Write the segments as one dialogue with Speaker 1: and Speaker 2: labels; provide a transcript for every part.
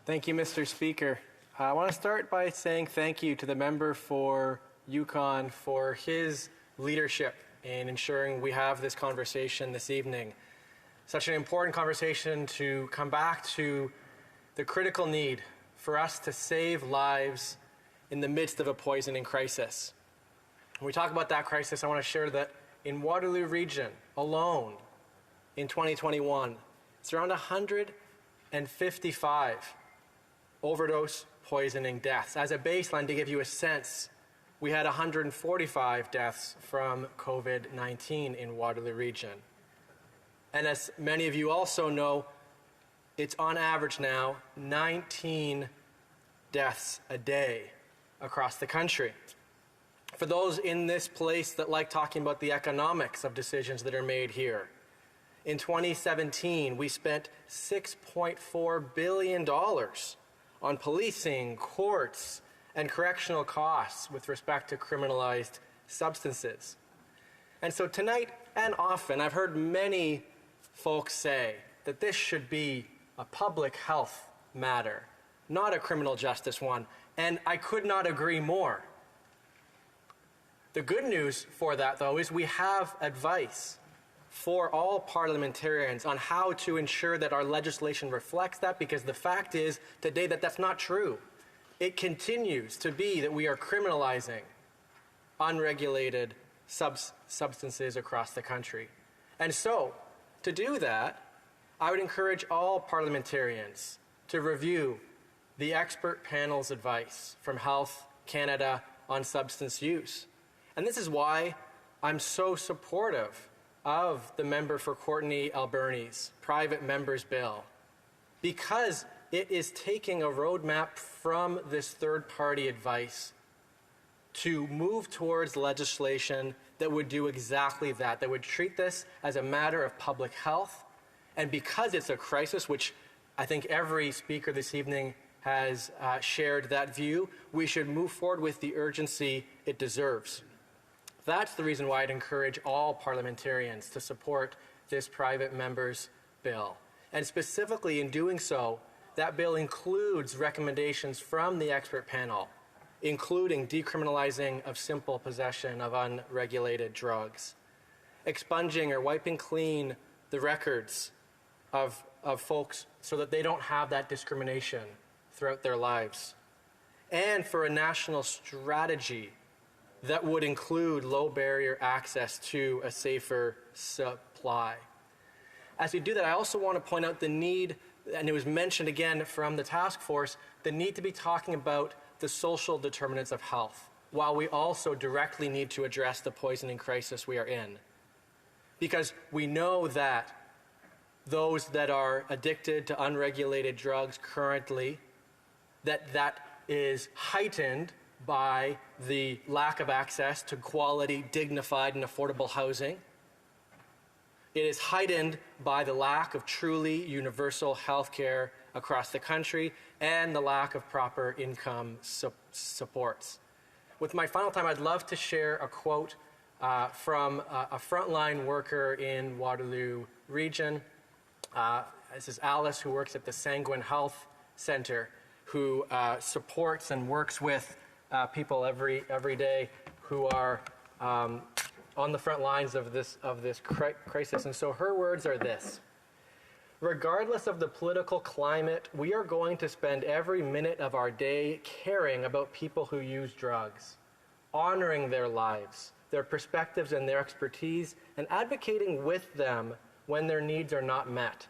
Speaker 1: Thank you, Mr. Speaker. I want to start by saying thank you to the member for Yukon for his leadership in ensuring we have this conversation this evening. Such an important conversation to come back to the critical need for us to save lives in the midst of a poisoning crisis. When we talk about that crisis, I want to share that in Waterloo region alone in 2021, it's around 155 overdose poisoning deaths. As a baseline, to give you a sense, we had 145 deaths from COVID-19 in Waterloo region. And as many of you also know, it's on average now 19 deaths a day across the country. For those in this place that like talking about the economics of decisions that are made here, in 2017, we spent $6.4 billion on policing, courts, and correctional costs with respect to criminalized substances. And so tonight and often, I've heard many folks say that this should be a public health matter, not a criminal justice one. And I could not agree more. The good news for that, though, is we have advice for all parliamentarians on how to ensure that our legislation reflects that, because the fact is today that that's not true. It continues to be that we are criminalizing unregulated substances across the country. And so, to do that, I would encourage all parliamentarians to review the expert panel's advice from Health Canada on substance use. And this is why I'm so supportive of the member for Courtenay Alberni's private member's bill, because it is taking a roadmap from this third-party advice to move towards legislation that would do exactly that, that would treat this as a matter of public health. And because it's a crisis, which I think every speaker this evening has shared that view, we should move forward with the urgency it deserves. That's the reason why I'd encourage all parliamentarians to support this private member's bill. And specifically in doing so, that bill includes recommendations from the expert panel, including decriminalizing of simple possession of unregulated drugs, expunging or wiping clean the records of folks so that they don't have that discrimination throughout their lives, and for a national strategy that would include low barrier access to a safer supply. As we do that, I also want to point out the need, and it was mentioned again from the task force, the need to be talking about the social determinants of health, while we also directly need to address the poisoning crisis we are in. Because we know that those that are addicted to unregulated drugs currently, that is heightened by the lack of access to quality, dignified, and affordable housing. It is heightened by the lack of truly universal health care across the country and the lack of proper income supports. With my final time, I'd love to share a quote from a frontline worker in Waterloo region. This is Alice, who works at the Sanguine Health Centre, who supports and works with people every day who are on the front lines of this crisis. And so her words are this: regardless of the political climate, we are going to spend every minute of our day caring about people who use drugs, honoring their lives, their perspectives and their expertise, and advocating with them when their needs are not met.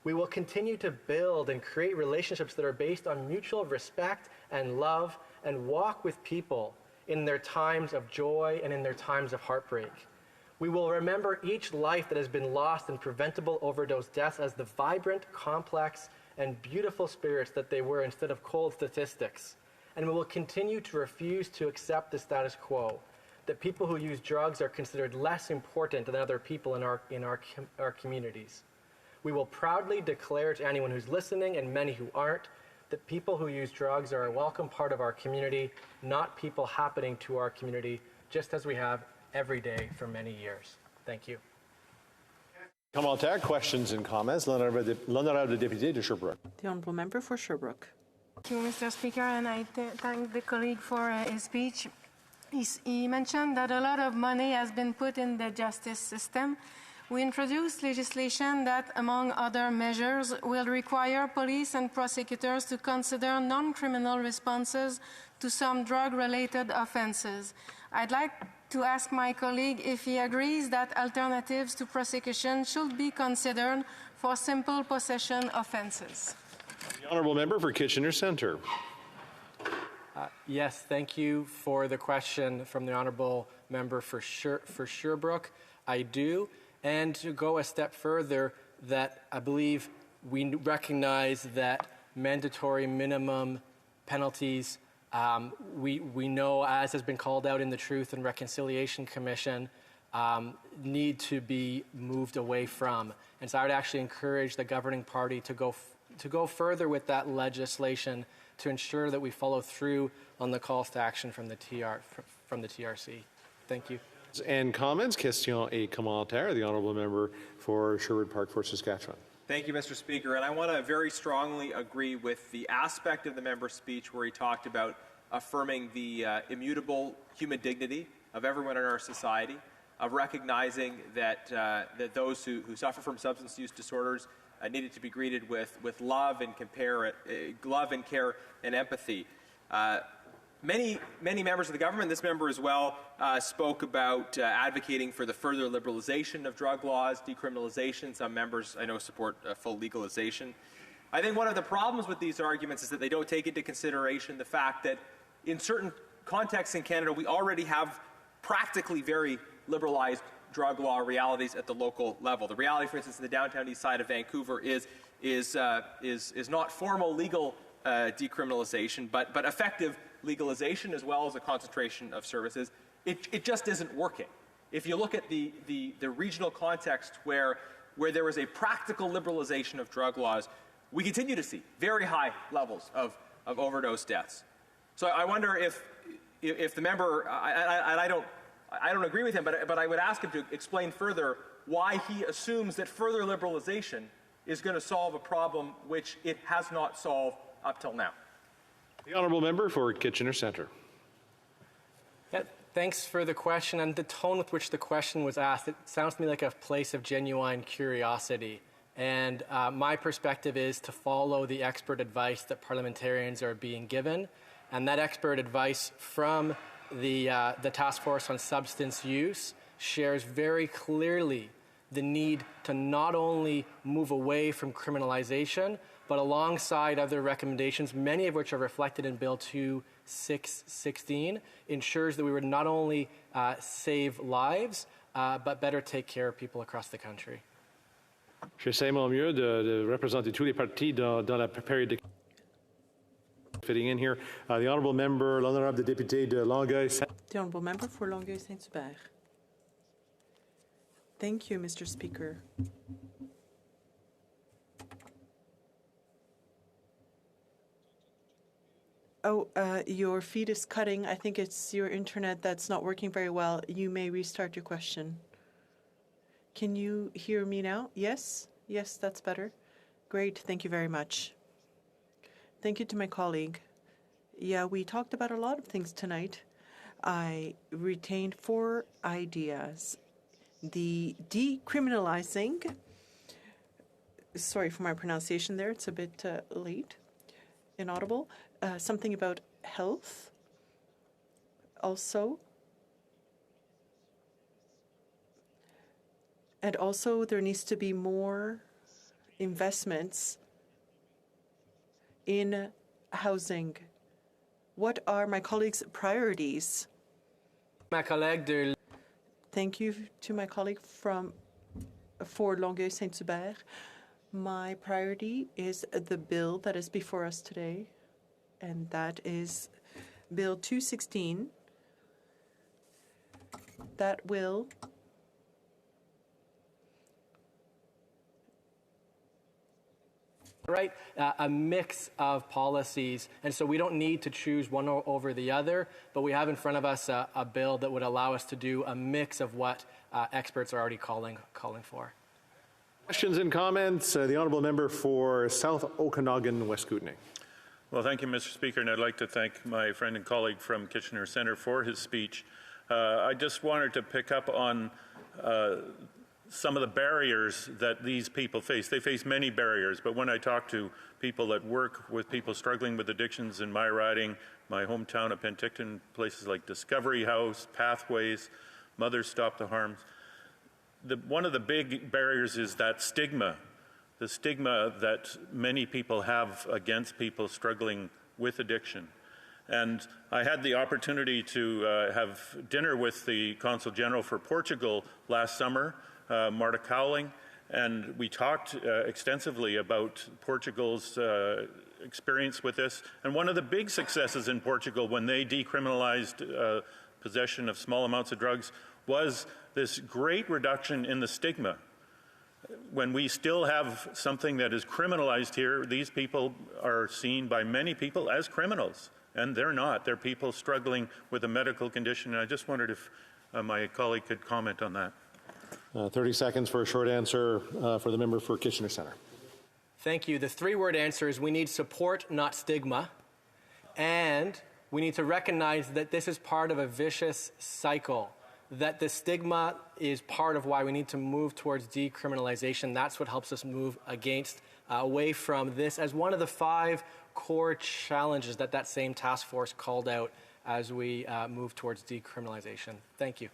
Speaker 1: We will continue to build and create relationships that are based on mutual respect and love, and walk with people in their times of joy and in their times of heartbreak. We will remember each life that has been lost in preventable overdose deaths as the vibrant, complex, and beautiful spirits that they were, instead of cold statistics. And we will continue to refuse to accept the status quo, that people who use drugs are considered less important than other people in our communities. We will proudly declare to anyone who's listening, and many who aren't, that people who use drugs are a welcome part of our community, not people happening to our community, just as we have every day for many years. Thank you.
Speaker 2: Commentaire, questions and comments. L'honorable député de Sherbrooke.
Speaker 3: The honourable member for Sherbrooke.
Speaker 4: Thank you, Mr. Speaker, and I thank the colleague for his speech. He mentioned that a lot of money has been put in the justice system. We introduced legislation that, among other measures, will require police and prosecutors to consider non-criminal responses to some drug-related offences. I'd like to ask my colleague if he agrees that alternatives to prosecution should be considered for simple possession offences.
Speaker 2: The honourable member for Kitchener Centre.
Speaker 1: Yes, thank you for the question from the honourable member for Sherbrooke. I do. And to go a step further, that I believe we recognize that mandatory minimum penalties, we know, as has been called out in the Truth and Reconciliation Commission, need to be moved away from. And so I would actually encourage the governing party to go further with that legislation to ensure that we follow through on the calls to action from the TRC. Thank you.
Speaker 2: And comments, questions et commentaires. The honourable member for Sherwood Park for Saskatchewan.
Speaker 5: Thank you, Mr. Speaker. And I want to very strongly agree with the aspect of the member's speech where he talked about affirming the immutable human dignity of everyone in our society, of recognizing that those who suffer from substance use disorders needed to be greeted with love and care and empathy. Many members of the government, this member as well, spoke about advocating for the further liberalization of drug laws, decriminalization. Some members, I know, support full legalization. I think one of the problems with these arguments is that they don't take into consideration the fact that in certain contexts in Canada, we already have practically very liberalized drug law realities at the local level. The reality, for instance, in the downtown east side of Vancouver is not formal legal decriminalization, but effective legalization as well as a concentration of services. It just isn't working. If you look at the regional context where there was a practical liberalization of drug laws, we continue to see very high levels of overdose deaths. So I wonder if the member, I don't agree with him, but I would ask him to explain further why he assumes that further liberalization is going to solve a problem which it has not solved up till now.
Speaker 2: The honourable member for Kitchener Centre.
Speaker 1: Yeah, thanks for the question, and the tone with which the question was asked, it sounds to me like a place of genuine curiosity. And my perspective is to follow the expert advice that parliamentarians are being given, and that expert advice from the Task Force on Substance Use shares very clearly the need to not only move away from criminalization, but alongside other recommendations, many of which are reflected in Bill 2616, ensures that we would not only save lives, but better take care of people across the country.
Speaker 2: J'essaie mon mieux de représenter tous les partis dans la période de fitting in here. The honourable member, l'honorable député de Longueuil.
Speaker 3: The honourable member for Longueuil-Saint-Hubert. Thank you, Mr. Speaker. Oh, your feed is cutting. I think it's your internet that's not working very well. You may restart your question. Can you hear me now? Yes? Yes, that's better. Great. Thank you very much. Thank you to my colleague. Yeah, we talked about a lot of things tonight. I retained 4 ideas. The decriminalizing, sorry for my pronunciation there, it's a bit late, inaudible. Something about health also. And also there needs to be more investments in housing. What are my colleagues' priorities? Thank you to my colleague for Longueuil-Saint-Hubert. My priority is the bill that is before us today, and that is Bill 216. That will
Speaker 1: right? A mix of policies, and so we don't need to choose one over the other, but we have in front of us a bill that would allow us to do a mix of what experts are already calling for.
Speaker 2: Questions and comments? The honourable member for South Okanagan, West Kootenay.
Speaker 6: Well, thank you, Mr. Speaker, and I'd like to thank my friend and colleague from Kitchener Centre for his speech. I just wanted to pick up on some of the barriers that these people face. They face many barriers, but when I talk to people that work with people struggling with addictions in my riding, my hometown of Penticton, places like Discovery House, Pathways, Mothers Stop the Harms, one of the big barriers is that stigma, the stigma that many people have against people struggling with addiction. And I had the opportunity to have dinner with the Consul General for Portugal last summer, Marta Cowling, and we talked extensively about Portugal's experience with this. And one of the big successes in Portugal when they decriminalized possession of small amounts of drugs was this great reduction in the stigma. When we still have something that is criminalized here, these people are seen by many people as criminals, and they're not. They're people struggling with a medical condition, and I just wondered if my colleague could comment on that.
Speaker 2: 30 seconds for a short answer for the member for Kitchener Centre.
Speaker 1: Thank you. The three-word answer is we need support, not stigma, and we need to recognize that this is part of a vicious cycle, that the stigma is part of why we need to move towards decriminalization. That's what helps us move away from this as one of the 5 core challenges that same task force called out as we move towards decriminalization. Thank you.